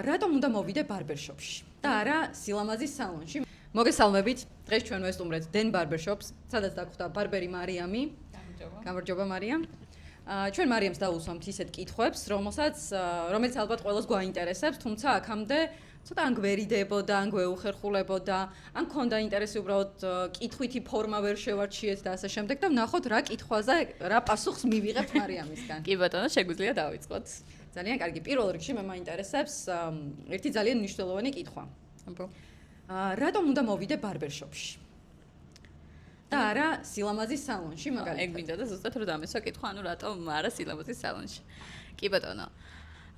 რატომ უნდა მოვიდე ბარბერშოპში და არა სილამაზის სალონში? მოგესალმებით. დღეს ჩვენ ვესტუმრეთ დენ ბარბერშოპს, სადაც დაგვხვდა ბარბერი მარიამი. გამარჯობა მარიამ. ჩვენ მარიამს დაუსვამთ ისეთ კითხვებს, რომელიც ალბათ ყველას გვაინტერესებს, თუმცა აქამდე ცოტა ან გვერიდებოდა, ან გვეუხერხულებოდა, ან ქონდა ინტერესი უბრალოდ კითხვითი ფორმა ვერ შევარჩიეთ და ასე შემდეგ და ვნახოთ რა კითხვაზე რა პასუხს მივიღებთ მარიამისგან. კი ბატონო, შეგვიძლია დავიწყოთ. ძალიან კარგი. პირველ რიგში მე მაინტერესებს ერთი ძალიან მნიშვნელოვანი კითხვა. რატომ უნდა მოვიდე ბარბერშოპში? და არა სილამაზის სალონში, მაგალითად. ეგ მინდა და ზუსტად რომ დამესვა კითხვა, ანუ რატომ არა სილამაზის სალონში. კი ბატონო.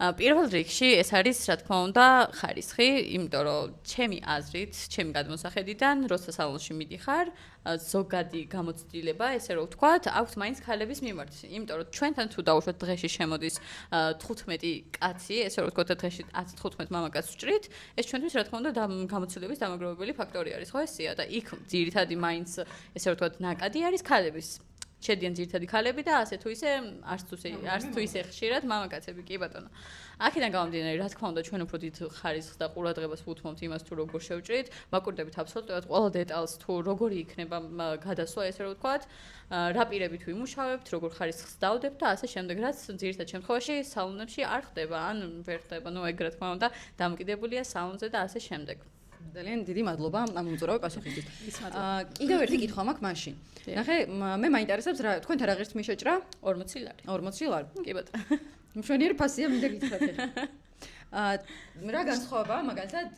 პირველ რიგში ეს არის, რა თქმა უნდა, ხარისხი, იმიტომ რომ ჩემი აზრით, ჩემი გადმოსახედიდან, როცა სალონში მიდიხარ, ზოგადი გამოცდილება, ესე რომ ვთქვათ, აქვს მაინც ქალების მიმართ. იმიტომ რომ ჩვენთან თუ დავუშვათ დღეში შემოდის 15 კაცი, ესე რომ ვთქვათ, დღეში 10-15 მამაკაცს ვჭრით, ეს ჩვენთვის რა თქმა უნდა გამოცდილების დამაგროვებელი ფაქტორი არის, ხო ესეა და იქ ძირითადი მაინც ესე რომ ვთქვათ, ნაკადი არის ქალების. შედიან ძირითადი ქალები და ასე თუ ისე არც თუ ისე ხშირად მამაკაცები, კი ბატონო. აქედან გამომდინარე, რა თქმა უნდა, ჩვენ უფრო დიდ ხარისხს და ყურადღებას ვუთმობთ იმას, თუ როგორ შევჭრით, ვაკურდებით აბსოლუტურად ყველა დეტალს, თუ როგორი იქნება გადასვლა, ესე რომ ვთქვათ, რა პირებით ვიმუშავებთ, როგორ ხარისხს დავდებთ და ასე შემდეგ, რაც ძირითად შემთხვევაში სალონებში არ ხდება, ან ვერ ხდება, ნუ ეგ რა თქმა უნდა, დამოკიდებულია სალონზე და ასე შემდეგ. ძალიან დიდი მადლობა ამ უმწურავი პასუხისთვის. კიდევ ერთი კითხვა მაქვს მაშინ. ნახე, მე მაინტერესებს რა თქვენთან რა ღირს მიშეჭრა? 40 ლარი. 40 ლარი. კი ბატონო. მშვენიერი ფასია მინდა გითხრათ ახლა. რა განსხვავება, მაგალითად,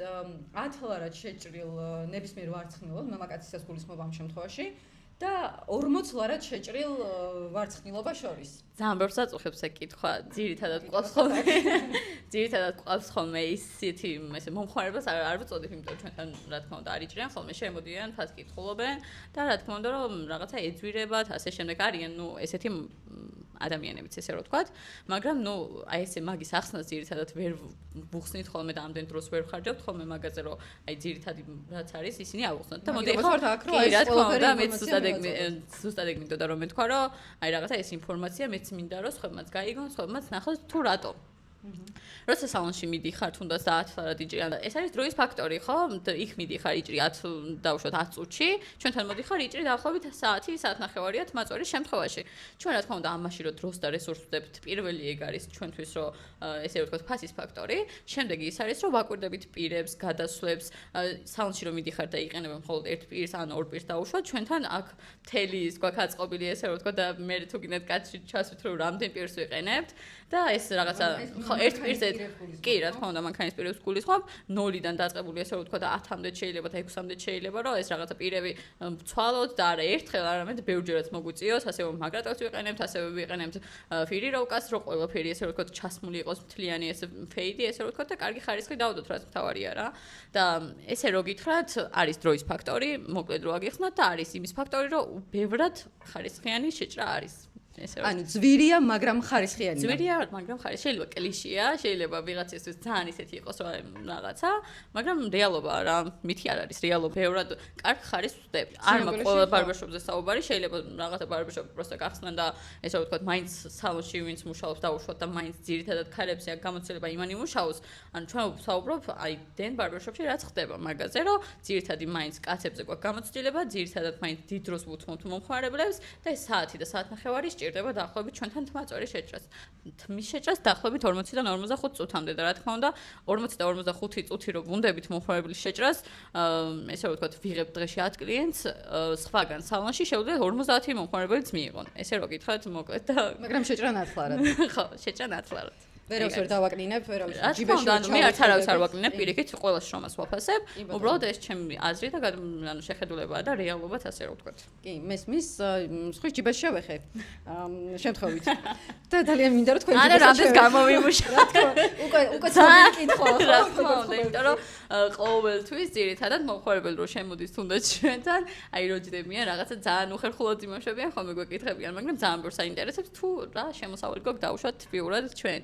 10 ლარად შეჭრილ ნებისმიერ ვარცხნილობას, მამაკაცისას გულისხმობ ამ შემთხვევაში და 40 ლარად შეჭრილ ვარცხნილობა შორის. ძალიან ბევრს აწუხებს ეგ კითხვა, ძირითადად ყავს ხოლმე ისეთი ესე მომხმარებას არ ვწოდებ, იმიტომ რომ ჩვენთან რა თქმა უნდა არ იჭრიან ხოლმე, შემოდიან, თავს კითხულობენ და რა თქმა უნდა რომ რაღაცა ეძვირებათ, ასე შემდეგ არიან, ნუ ესეთი ადამიანებიც ესე რომ ვთქვათ, მაგრამ ნუ აი ესე მაგის ახსნას ძირითადად ვერ ვუხსნით ხოლმე და ამდენ დროს ვერ ვხარჯავთ ხოლმე მაგაზე რომ აი ძირითადი რაც არის ისინი ავუხსნათ და მოდი ახლა რა თქმა უნდა მე ზუსტად ეგ მინდოდა რომ მეთქვა რომ აი რაღაცა ეს ინფორმაცია მეც მინდა რომ სხვებმაც გაიგონ, სხვებმაც ნახოს თუ რატო. როცა სალონში მიდიხარ, თუნდაც და 10 ლარად იჭრიან, ეს არის დროის ფაქტორი, ხო? იქ მიდიხარ, იჭრი 10 დავუშვათ 10 წუთში, ჩვენთან მოდიხარ, იჭრი დაახლოებით საათი, საათნახევარია თმაწვერის შემთხვევაში. ჩვენ რა თქმა უნდა ამაში რომ დროს და რესურსს ვდებთ, პირველი ეგ არის ჩვენთვის რომ ესე ვთქვათ ფასის ფაქტორი, შემდეგი ის არის რომ ვაკურდებით პირებს, გადასვლებს, სალონში რომ მიდიხარ და იყენებენ მხოლოდ ერთ პირს ან ორ პირს დავუშვათ, ჩვენთან აქ მთელი ის გვაქვს აწყობილი ესე რომ ვთქვათ და მე თუ გინდათ კაცში ჩასვით რომ რამდენ პირს ვიყენებთ და ეს რაღაცა ერთ პირზე კი რა თქმა უნდა მანქანის პირებს გულისხმობ 0-დან დაწყებული ესე რომ ვთქვა და 10-მდე შეიძლება და 6-მდე შეიძლება რომ ეს რაღაცა პირები ვცვალოთ და არა ერთხელ არამედ ბევრჯერაც მოგვიწიოს ასევე მაგრატოს ვიყენებთ ასევე ვიყენებთ ფირიროვკას რომ ყველაფერი ესე რომ ვთქვა ჩასმული იყოს მთლიანი ეს ფეიდი ესე რომ ვთქვა და კარგი ხარისხი დავდოთ რაც მთავარია რა და ესე რო გითხრათ არის დროის ფაქტორი მოკლედ რო აგიხსნათ და არის იმის ფაქტორი რომ ბევრად ხარისხიანი შეჭრა არის ანუ ძვირია, მაგრამ ხარისხიანი. ძვირია, მაგრამ ხარისხიანი. შეიძლება კლიშეა, შეიძლება ვიღაცისთვის ძალიან ისეთი იყოს რომ რაღაცა, მაგრამ რეალობაა რა, მითი არ არის რეალობა. ბევრად კარგ ხარისხს ვხვდები. არ მაქვს ყველა ბარბერშოპზე საუბარი, შეიძლება რაღაცა ბარბერშოპი პროსტა გახსნან და ესე ვთქვათ, მაინც სალონში ვინც მუშაობს დავუშვათ და მაინც ძირითადად ქალებს აქ გამოცდილება იმანი მუშაობს. ანუ ჩვენ ვსაუბრობ აი დენ ბარბერშოპში რაც ხდება მაგაზე, რომ ძირითადი მაინც კაცებზე გვაქვს გამოცდილება, ძირითადად მაინც დიდ დროს ვუთმობთ მომხმარებლებს და ეს საათი და საათნახევარი ჭირდება დაახლოებით ჩვენთან თმაწვერის შეჭრას. თმის შეჭრას დაახლოებით 40-დან 45 წუთამდე და რა თქმა უნდა 40 და 45 წუთი რო გუნდებით მომხმარებლის შეჭრას, ესე რომ ვთქვათ, ვიღებ დღეში 10 კლიენტს, სხვაგან სალონში შეუძლიათ 50 მომხმარებელიც მიიღონ. ესე რო გითხრათ, მოკლედ და მაგრამ შეჭრა 10 ლარად. ხო, შეჭრა 10 ლარად. ვერავის ვერ დავაკნინებ, ვერავის ჯიბეში არ მე არავის არ ვაკნინებ, პირიქით ყველა შრომას ვაფასებ. უბრალოდ ეს ჩემი აზრი და ანუ შეხედულებაა და რეალობაც ასე რომ ვთქვათ. კი, მესმის, სხვის ჯიბეში შევეხე. შემთხვევით. და ძალიან მინდა რომ თქვენ ჯიბეში რამდენს გამოვიმუშავე. უკვე ძალიან კითხვა. რა თქმა უნდა, იმიტომ რომ ყოველთვის ძირითადად მომხმარებელი რო შემოდის თუნდაც ჩვენთან, აი რო ჯდებიან რაღაცა ძალიან უხერხულად იმუშავებიან, ხოლმე გვეკითხებიან, მაგრამ ძალიან ბევრს აინტერესებს თუ რა შემოსავალი გვაქვს დავუშვათ თბილურად ჩვენ.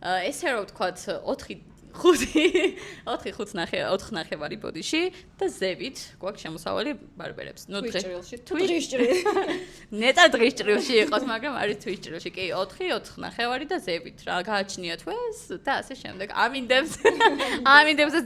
ესე რომ ვთქვათ, 4 ნახევარი ბოდიში და ზევით გვაქვს შემოსავალი ბარბერებს. ნუ დღის ჭრილში. ნეტარ დღის ჭრილში იყოს, მაგრამ არის თვის ჭრილში. კი, 4 ნახევარი და ზევით რა გააჩნიათ ეს და ასე შემდეგ. ამინდებს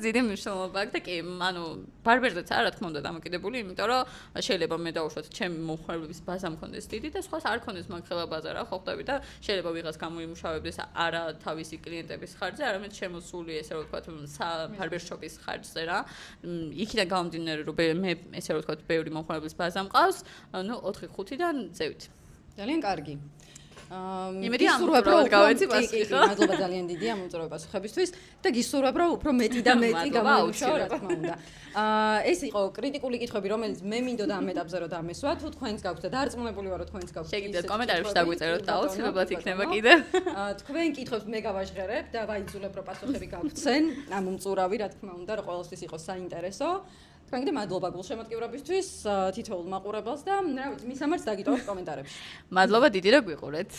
დიდი მნიშვნელობა აქვს და კი, ანუ ბარბერზეც არა თქმა უნდა დამოკიდებული, იმიტომ რომ შეიძლება მე დავუშვათ ჩემი მომხმარებლების ბაზა მქონდეს დიდი და სხვას არ ქონდეს მაგხელა ბაზარა, ხო ხვდები და შეიძლება ვიღაც გამოიმუშავებდეს არა თავისი კლიენტების ხარჯზე, არამედ შემოსული ესე რომ ვთქვათ ბარბერშოპის ხარჯზე რა. იქიდან გამომდინარე რომ მე ესე რომ ვთქვათ ბევრი მომხმარებლის ბაზა მყავს, ну 4-5-დან ზევით. ძალიან კარგი. იმედი ამბობ გავეცი პასუხი ხო? მადლობა ძალიან დიდი ამ უწურავ პასუხებისთვის და გისურვებ რომ უფრო მეტი და მეტი გამოიმუშაო რა თქმა უნდა. ეს იყო კრიტიკული კითხვები, რომელიც მე მინდოდა ამ ეტაპზე რომ დამესვა. თუ თქვენს გაქვთ და დარწმუნებული ვარ რომ თქვენს გაქვთ. შეგიძლიათ კომენტარებში დაგვიწეროთ და აუცილებლად იქნება კიდე. თქვენ კითხვებს მე გავაჟღერებ და ვაიძულებ რომ პასუხები გავცენ. ამ უწურავი რა თქმა უნდა რომ ყოველთვის იყოს საინტერესო. თქვენ კიდე მადლობა გულშემატკივრებისთვის, თითოეულ მაყურებელს და რა ვიცი, მისამართს დაგიტოვებთ კომენტარებში. მადლობა დიდი რომ გვიყურეთ.